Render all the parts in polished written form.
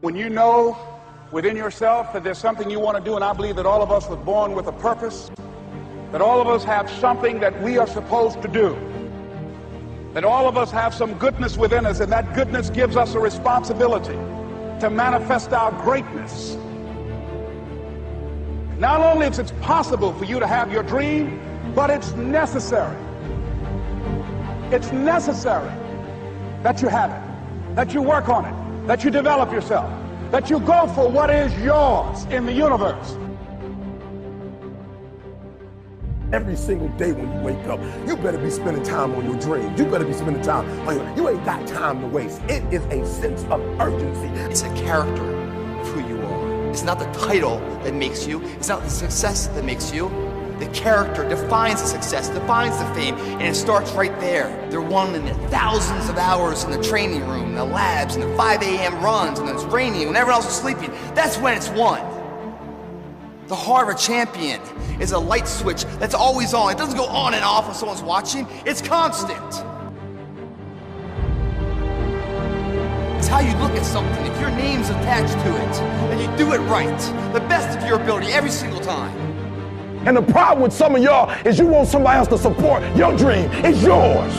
When you know within yourself that there's something you want to do, and I believe that all of us were born with a purpose, that all of us have something that we are supposed to do, that all of us have some goodness within us, and that goodness gives us a responsibility to manifest our greatness. Not only is it possible for you to have your dream, but it's necessary. It's necessary that you have it, that you work on it, that you develop yourself, that you go for what is yours in the universe. Every single day when you wake up, you better be spending time on your dreams. You better be spending time on you ain't got time to waste. It is a sense of urgency. It's a character of who you are. It's not the title that makes you. It's not the success that makes you. The character defines the success, defines the fame, and it starts right there. They're won in the thousands of hours in the training room, in the labs, in the 5 a.m. runs, and it's raining, when everyone else is sleeping. That's when it's won. The heart of a champion is a light switch that's always on. It doesn't go on and off when someone's watching. It's constant. It's how you look at something. If your name's attached to it, and you do it right, the best of your ability every single time. And the problem with some of y'all is you want somebody else to support your dream. It's yours.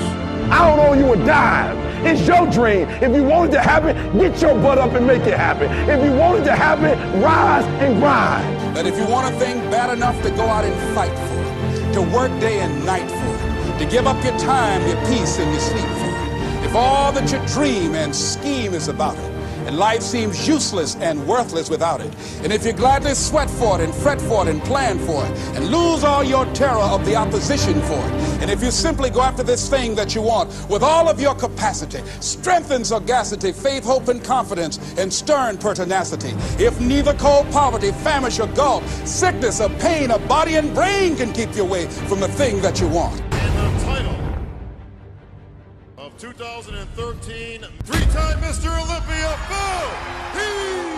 I don't owe you a dime. It's your dream. If you want it to happen, get your butt up and make it happen. If you want it to happen, rise and grind. That if you want a thing bad enough to go out and fight for it, to work day and night for it, to give up your time, your peace, and your sleep for it, if all that you dream and scheme is about it, and life seems useless and worthless without it, and if you gladly sweat for it and fret for it and plan for it and lose all your terror of the opposition for it, and if you simply go after this thing that you want with all of your capacity, strength and sagacity, faith, hope, and confidence, and stern pertinacity, if neither cold poverty, famish, or gulf, sickness or pain of body and brain can keep you away from the thing that you want. And the title of 2013, three-time Mr. Olympia, Phil Heath.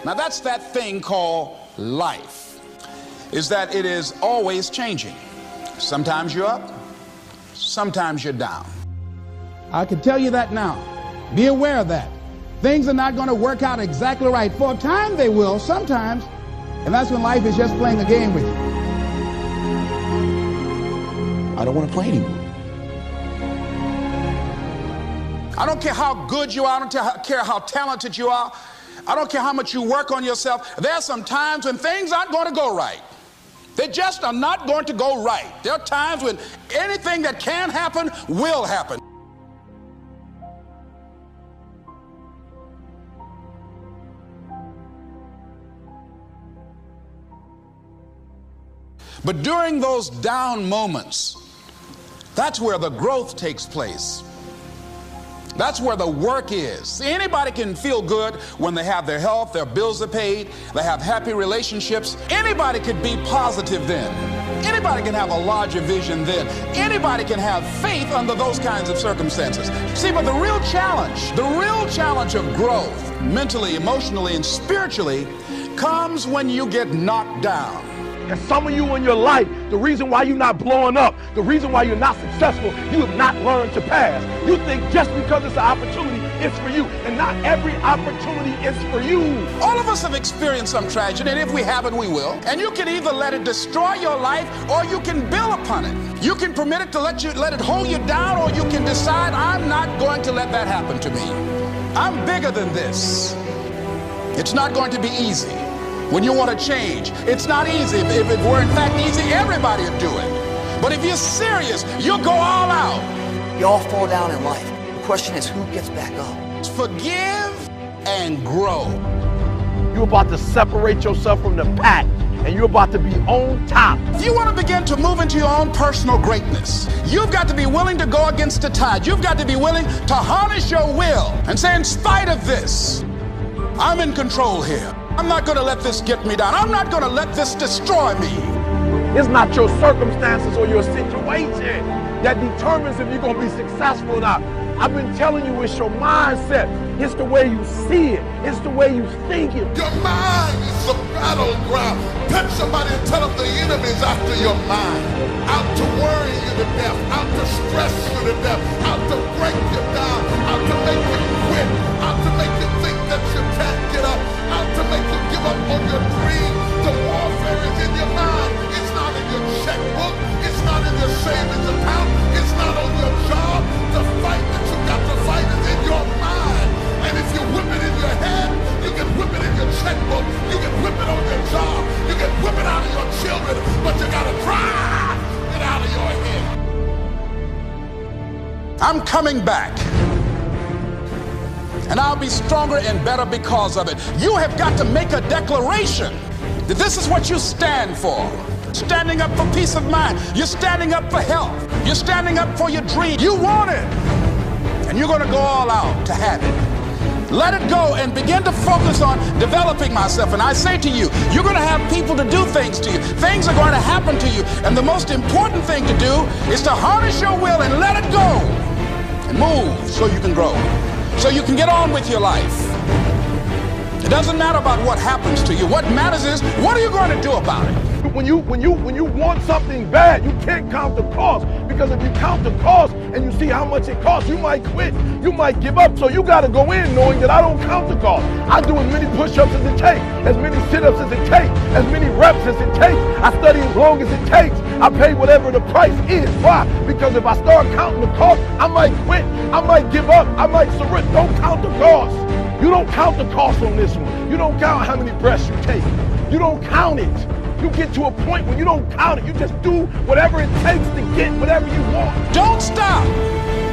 Now that's that thing called life, is that it is always changing. Sometimes you're up, sometimes you're down. I can tell you that now. Be aware of that. Things are not going to work out exactly right. For a time they will, sometimes. And that's when life is just playing a game with you. I don't want to play anymore. I don't care how good you are. I don't care how talented you are. I don't care how much you work on yourself. There are some times when things aren't going to go right. They just are not going to go right. There are times when anything that can happen will happen. But during those down moments, that's where the growth takes place. That's where the work is. See, anybody can feel good when they have their health, their bills are paid, they have happy relationships. Anybody can be positive then. Anybody can have a larger vision then. Anybody can have faith under those kinds of circumstances. See, but the real challenge of growth, mentally, emotionally, and spiritually, comes when you get knocked down. And some of you in your life, the reason why you're not blowing up, the reason why you're not successful, you have not learned to pass. You think just because it's an opportunity, it's for you. And not every opportunity is for you. All of us have experienced some tragedy, and if we haven't, we will. And you can either let it destroy your life, or you can build upon it. You can permit it to let it hold you down, or you can decide, I'm not going to let that happen to me. I'm bigger than this. It's not going to be easy. When you want to change, it's not easy. If it were in fact easy, everybody would do it. But if you're serious, you'll go all out. You all fall down in life. The question is, who gets back up? Forgive and grow. You're about to separate yourself from the pack, and you're about to be on top. If you want to begin to move into your own personal greatness, you've got to be willing to go against the tide. You've got to be willing to harness your will and say, in spite of this, I'm in control here. I'm not going to let this get me down. I'm not going to let this destroy me. It's not your circumstances or your situation that determines if you're going to be successful or not. I've been telling you, it's your mindset. It's the way you see it. It's the way you think it. Your mind is the battleground. Touch somebody and tell them the enemy's after your mind. Out to worry you to death. Out to stress you to death. Out to break you down. Out to make you coming back. And I'll be stronger and better because of it. You have got to make a declaration that this is what you stand for. Standing up for peace of mind. You're standing up for health. You're standing up for your dream. You want it. And you're going to go all out to have it. Let it go and begin to focus on developing myself. And I say to you, you're going to have people to do things to you. Things are going to happen to you. And the most important thing to do is to harness your will and let it go. And move so you can grow. So you can get on with your life. It doesn't matter about what happens to you. What matters is, what are you going to do about it? When you want something bad, you can't count the cost, because if you count the cost and you see how much it costs, you might quit, you might give up. So you got to go in knowing that I don't count the cost. I do as many push-ups as it takes, as many sit-ups as it takes, as many reps as it takes. I study as long as it takes. I pay whatever the price is. Why? Because if I start counting the cost, I might quit, I might give up, I might surrender. Don't count the cost. You don't count the cost on this one. You don't count how many breaths you take. You don't count it. You get to a point when you don't count it. You just do whatever it takes to get whatever you want. Don't stop.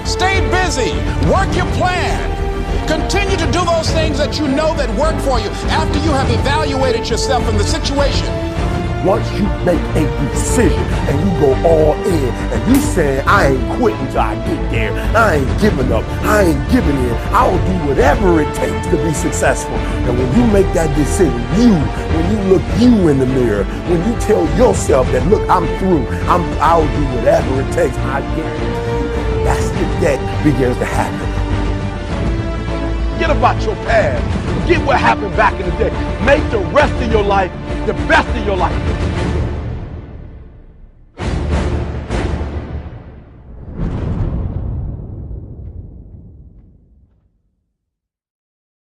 Stay busy. Work your plan. Continue to do those things that you know that work for you after you have evaluated yourself in the situation. Once you make a decision and you go all in and you say, I ain't quitting till I get there, I ain't giving up, I ain't giving in, I'll do whatever it takes to be successful. And when you make that decision, when you look you in the mirror, when you tell yourself that, look, I'm through, I'll do whatever it takes, I guarantee you, that's the that begins to happen. Forget about your past. Forget what happened back in the day. Make the rest of your life the best of your life.